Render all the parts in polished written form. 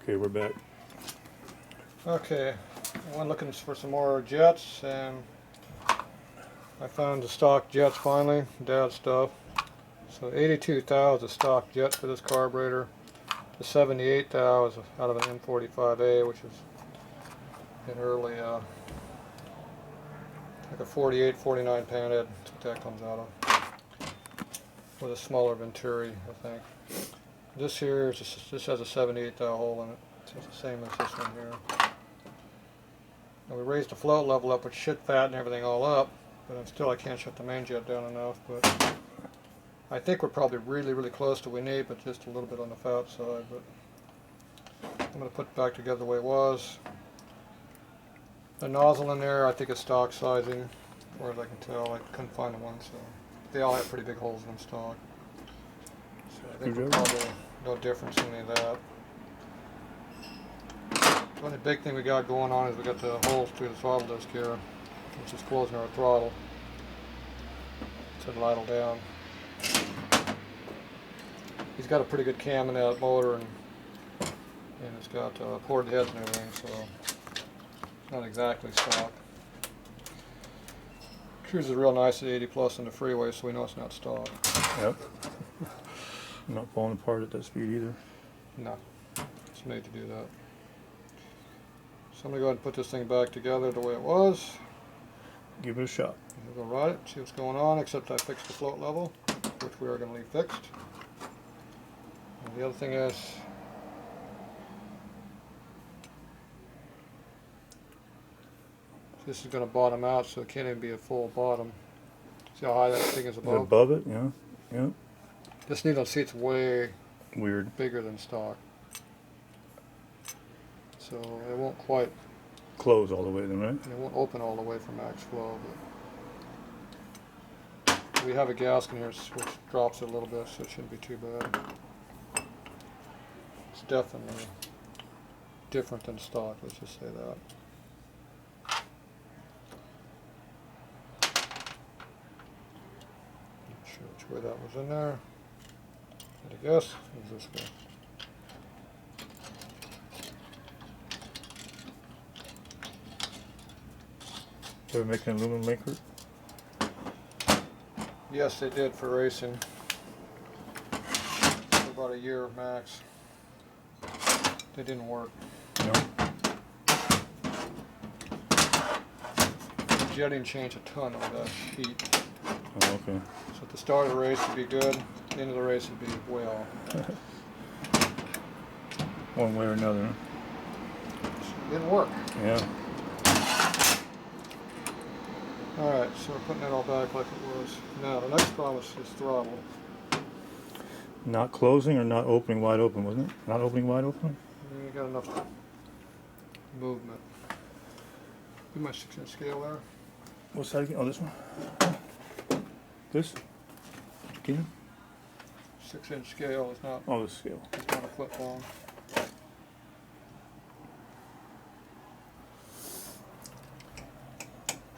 Okay, we're back. Okay, I went looking for some more jets, and I found the stock jets finally, Dad's stuff. So 82 thou is a stock jet for this carburetor. The 78 thou is out of an M45A, which is an early, like a 48, 49 panhead. That's what that comes out of. With a smaller venturi, I think. This here is just, this has a 78 thou hole in it. So it's the same as this one here. And we raised the float level up, which should fatten everything all up, but I can't shut the main jet down enough. But I think we're probably really close to what we need, but just a little bit on the fat side. But I'm going to put it back together the way it was. The nozzle in there, I think is stock sizing, as far as I can tell. I couldn't find one, so they all have pretty big holes in them stock. So I think we're probably no difference in any of that. The only big thing we got going on is we got the holes through the throttle disc here, which is closing our throttle to idle down. He's got a pretty good cam in that motor, and it's got ported heads and everything, so it's not exactly stock. Cruises real nice at 80 plus on the freeway, so we know it's not stock. Yep. I'm not falling apart at that speed either. No, it's made to do that. So I'm going to go ahead and put this thing back together the way it was. Give it a shot. We'll go ride it, see what's going on, except I fixed the float level, which we are going to leave fixed. And the other thing is, this is going to bottom out, so it can't even be a full bottom. See how high that thing is above? Above it, yeah. Yeah. This needle seat's way Weird. bigger than stock. So it won't quite Close all the way then, right? it won't open all the way for max flow, but we have a gasket in here which drops it a little bit, so it shouldn't be too bad. It's definitely different than stock, let's just say that. Not sure which way that was in there. I guess it was this way. They were making an aluminum linkert? Yes, they did for racing. For about a year max. They didn't work. No. The jetting changed a ton of that heat. Oh, okay. So at the start of the race would be good, at the end of the race would be way off. One way or another. It didn't work. Yeah. Alright, so we're putting it all back like it was. Now the next problem is throttle. Not closing or not opening wide open, wasn't it? Not opening wide open? You got enough movement. Do my 6-inch scale there. What's that again? Oh, this one? This? Can you? 6-inch scale is not, Oh, this scale. it's not a foot long.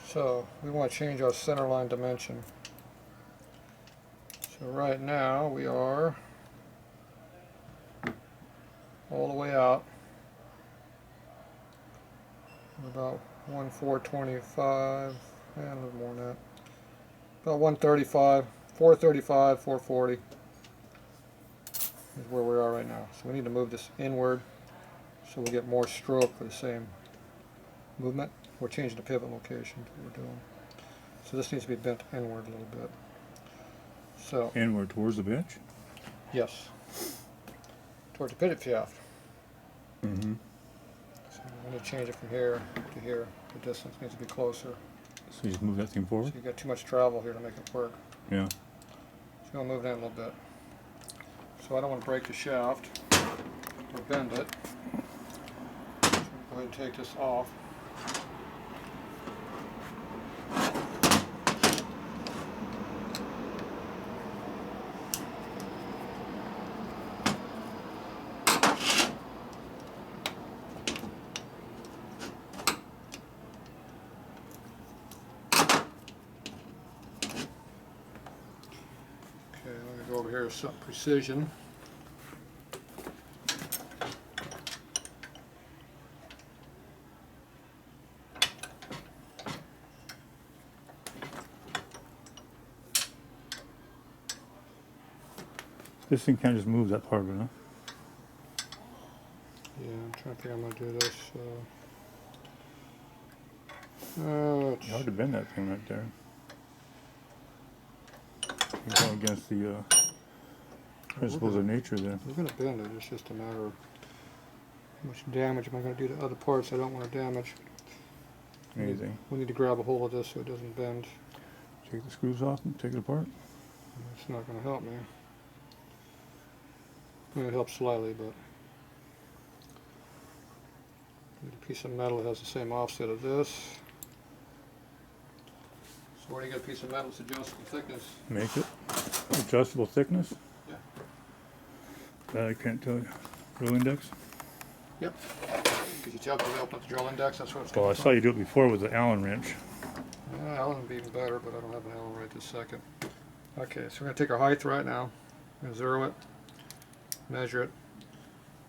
So we want to change our center line dimension. So right now we are all the way out. About 1,425, and a little more than that. About 135, 435, 440 is where we are right now. So we need to move this inward so we get more stroke for the same movement. We're changing the pivot location to what we're doing. So this needs to be bent inward a little bit. So Inward towards the bench? yes, towards the pivot shaft. Mm-hmm. So we need to change it from here to here. The distance needs to be closer. So you just move that thing So forward? you've got too much travel here to make it work. Yeah. So I'm going to move that a little bit. So I don't want to break the shaft or bend it. So go ahead and take this off. Okay, let me go over here with some precision. This thing can't just move that part of it, huh? Yeah, I'm trying to think how I'm going to do this. It's hard to bend that thing right there. You're going against the principles of nature there. We're going to bend it. It's just a matter of how much damage am I going to do to other parts I don't want to damage. Amazing. We need to grab a hold of this so it doesn't bend. Take the screws off and take it apart. It's not going to help me. It helps slightly, but need a piece of metal that has the same offset of this. So where do you get a piece of metal that's adjustable thickness? Make it. Adjustable thickness? Yeah. That I can't tell you. Drill index? Yep. Could you tell because I opened up the drill index? That's what it's Well, I coming saw from. you do it before with the Allen wrench. Yeah, Allen would be even better, but I don't have an Allen right this second. Okay, so we're going to take our height right now. We're going to zero it, measure it.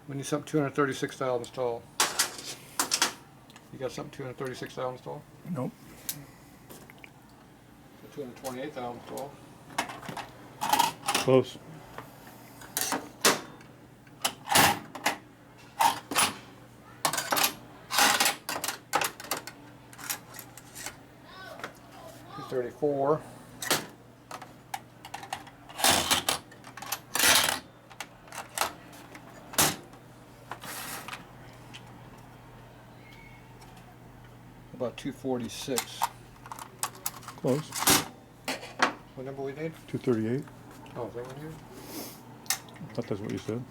We need something 236 thousandths tall. You got something 236 thousandths tall? Nope. So 228 thousandths tall. Close. .234. About 246. Close. What number we need? 238. Oh, is that one here? I thought that's what you said.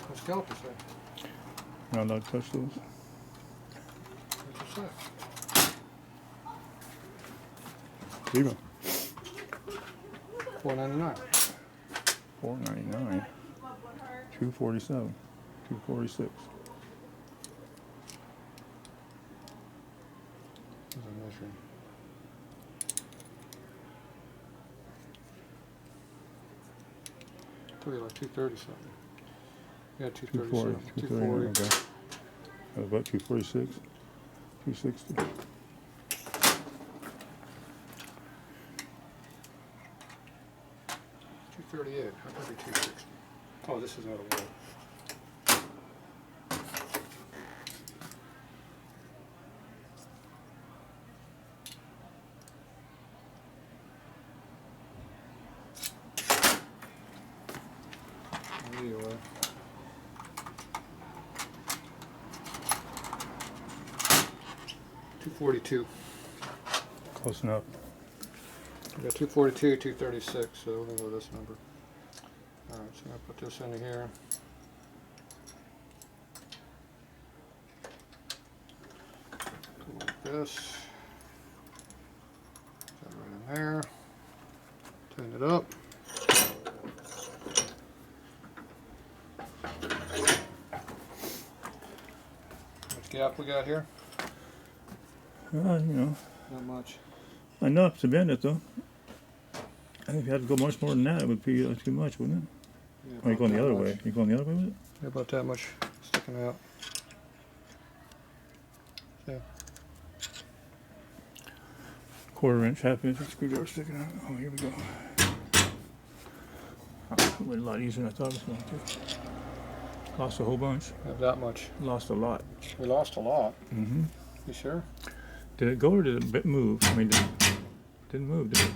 What's the caliper say? You're not allowed to touch those. What's it say? 0. 499. 499. 247. 246. What's I measuring? Probably like 230 something. Yeah, 236. 240. Okay. That was about 246. 260. 238. How could it be 260? Oh, this is out of wood. Anyway. .242. Close enough. We got 242, 236, so we're going to go with this number. Alright, so I'm going to put this in here. Go like this. Put that right in there. Tighten it up. How much gap we got here? You know, Not much. enough to bend it though. I think if you had to go much more than that, it would be too much, wouldn't it? Yeah, Or are you going about the that other much. way? You going the other way with it? Yeah, about that much sticking out. Yeah. 1/4 inch, 1/2 inch screwdriver sticking out. Oh, here we go. Oh, it went a lot easier than I thought it was going to. Lost a whole bunch. Have that much. Lost a lot. We lost a lot. Mm-hmm. You sure? Did it go or did it move? I mean, didn't move, did it?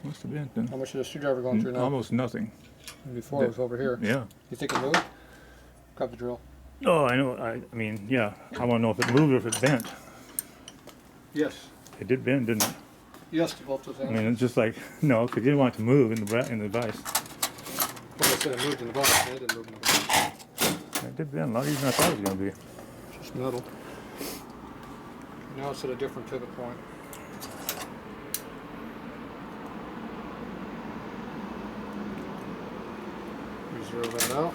Must have been then. How much is the screwdriver going through now? Almost nothing. And before it was over here. Yeah. You think it moved? Grab the drill. Oh, I know. I mean, yeah. I want to know if it moved or if it bent. Yes. It did bend, didn't it? Yes to both those I things. mean, it's just like, no, because you didn't want it to move in the vise. Well, I said it moved in the box. It didn't move in the box. It did bend a lot easier than I thought it was going to be. Just metal. Now it's at a different pivot point. We zero that out.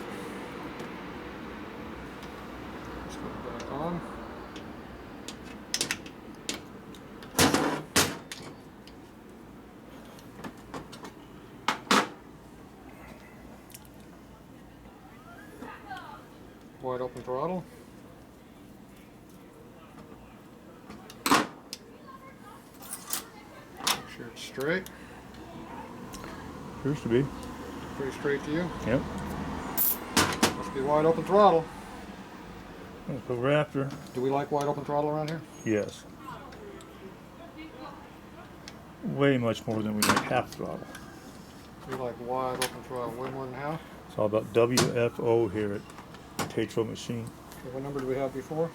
Let's put it back on. Wide open throttle. Make sure it's straight. Appears to be. Pretty straight to you. Yep. Must be wide open throttle. That's what we're after. Do we like wide open throttle around here? Yes. Way much more than we like half throttle. We like wide open throttle, way more than half. It's all about WFO here at Tatro Machine. Okay, what number did we have before?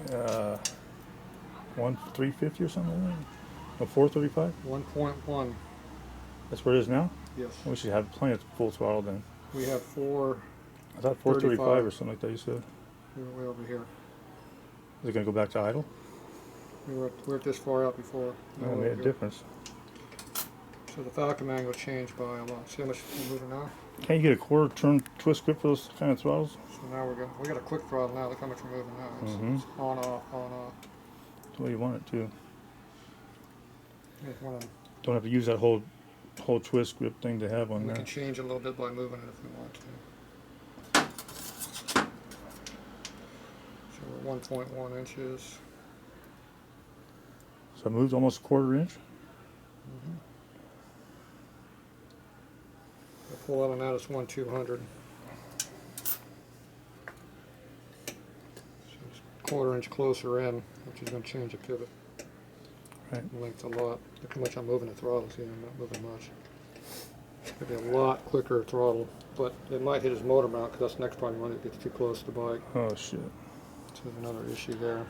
350 or something like that? No, 435? 1.1. That's what it is now? Yes. We should have plenty of full throttle then. We have 4. I thought 435 or something like that you said. We were way over here. Is it going to go back to idle? We weren't this far out before. No, it made a difference. So the Falcon angle changed by a lot. See how much we're moving now? Can't you get a quarter turn twist grip for those kind of throttles? So now we got a quick throttle now. Look how much we're moving now. It's on off, on off. That's the way you want it too. Wanna, Don't have to use that whole twist grip thing to have on we there. can change a little bit by moving it if we want to. So we're 1.1 inches. So I moved almost a quarter inch. The pull out on that is 1/200. So it's a quarter inch closer in, which is going to change the pivot. Right. Length a lot. Look how much I'm moving the throttle. See, I'm not moving much. It'll be a lot quicker throttle, but it might hit his motor mount because that's the next problem. You want it to get too close to the bike. Oh shit. So there's another issue there.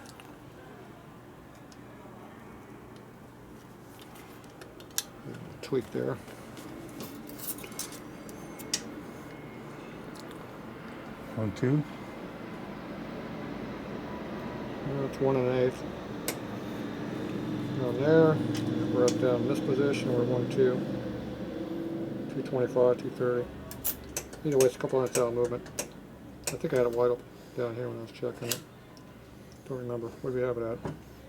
Tweak there. One, two. That's 1 1/8. Down there, we're up down in this position. We're 1 2, 225, 230. Either way, it's a couple hundred thousand movement. I think I had it wide open down here when I was checking it. Don't remember. What do we have it at?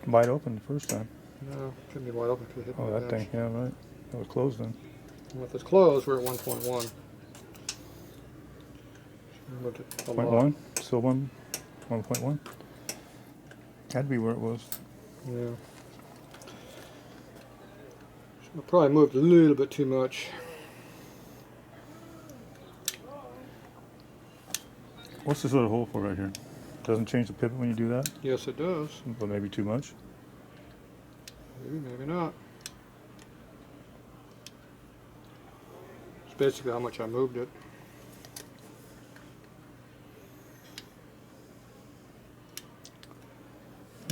Wide open the first time. No, shouldn't be wide open because it hit Oh, my that bench. thing. Yeah, right. That was closed then. And if it's closed, we're at 1.1. Moved it a lot. 0.1. Still 1.1. That'd be where it was. Yeah. I probably moved a little bit too much. What's this little hole for right here? Doesn't change the pivot when you do that? Yes, it does. But maybe too much? Maybe, maybe not. It's basically how much I moved it.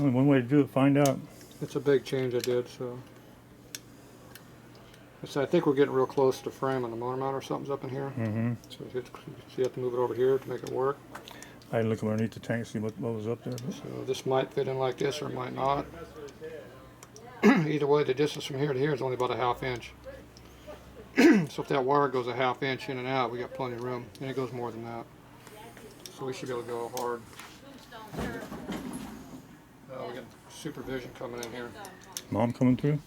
Only one way to do it, find out. It's a big change I did, so. I think we're getting real close to the frame on the motor mount or something's up in here. Mm-hmm. So you have to move it over here to make it work. I didn't look underneath the tank to see what was up there. But. So this might fit in like this or it might not. Either way, the distance from here to here is only about a ½ inch. So if that wire goes a ½ inch in and out, we got plenty of room. And it goes more than that. So we should be able to go hard. We got supervision coming in here. Mom coming through?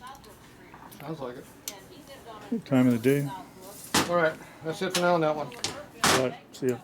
Sounds like it. Time of the day. All right, that's it for now on that one. All right, see ya.